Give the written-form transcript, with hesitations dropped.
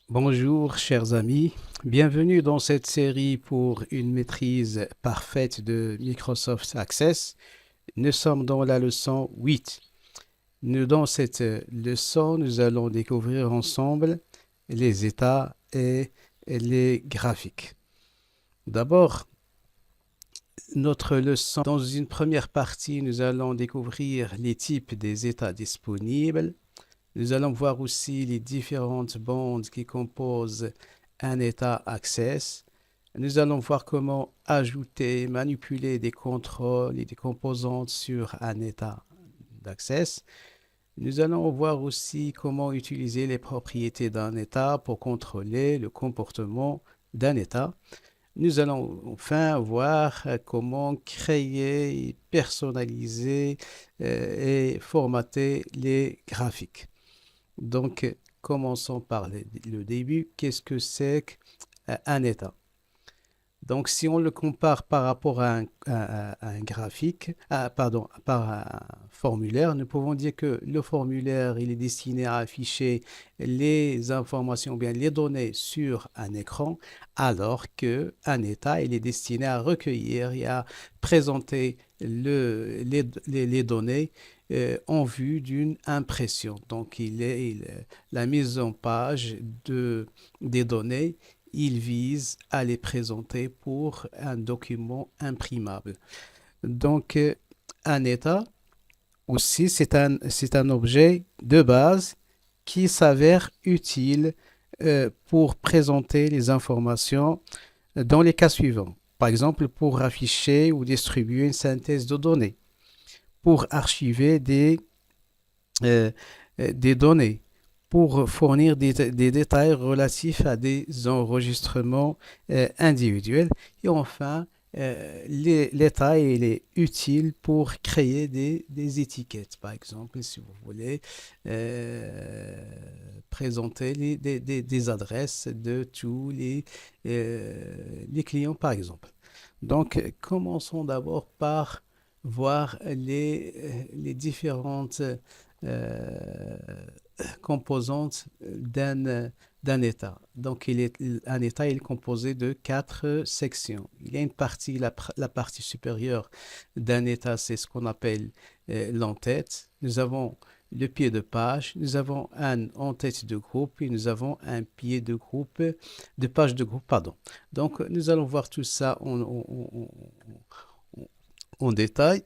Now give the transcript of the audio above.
Bonjour chers amis, bienvenue dans cette série pour une maîtrise parfaite de Microsoft Access. Nous sommes dans la leçon 8. Dans cette leçon, nous allons découvrir ensemble les états et les graphiques. D'abord, notre leçon, dans une première partie, nous allons découvrir les types des états disponibles. Nous allons voir aussi les différentes bandes qui composent un état Access. Nous allons voir comment ajouter, manipuler des contrôles et des composantes sur un état d'Access. Nous allons voir aussi comment utiliser les propriétés d'un état pour contrôler le comportement d'un état. Nous allons enfin voir comment créer, personnaliser et formater les graphiques. Donc, commençons par le début. Qu'est-ce que c'est qu'un état? Donc, si on le compare par rapport à un graphique, pardon, par un formulaire, nous pouvons dire que le formulaire, il est destiné à afficher les informations, ou bien les données sur un écran, alors qu'un état, il est destiné à recueillir et à présenter les données en vue d'une impression. Donc, la mise en page des données, il vise à les présenter pour un document imprimable. Donc, un état aussi, c'est un objet de base qui s'avère utile pour présenter les informations dans les cas suivants. Par exemple, pour afficher ou distribuer une synthèse de données, pour archiver euh, des données, pour fournir des détails relatifs à des enregistrements individuels. Et enfin, l'état il est utile pour créer des étiquettes. Par exemple, si vous voulez présenter des adresses de tous les clients, par exemple. Donc, commençons d'abord par voir les différentes euh, composantes d'un état. Donc, un état est composé de 4 sections. Il y a une partie, la partie supérieure d'un état, c'est ce qu'on appelle l'entête. Nous avons le pied de page, nous avons un en-tête de groupe et nous avons un pied de groupe, de page de groupe, pardon. Donc, nous allons voir tout ça en détail.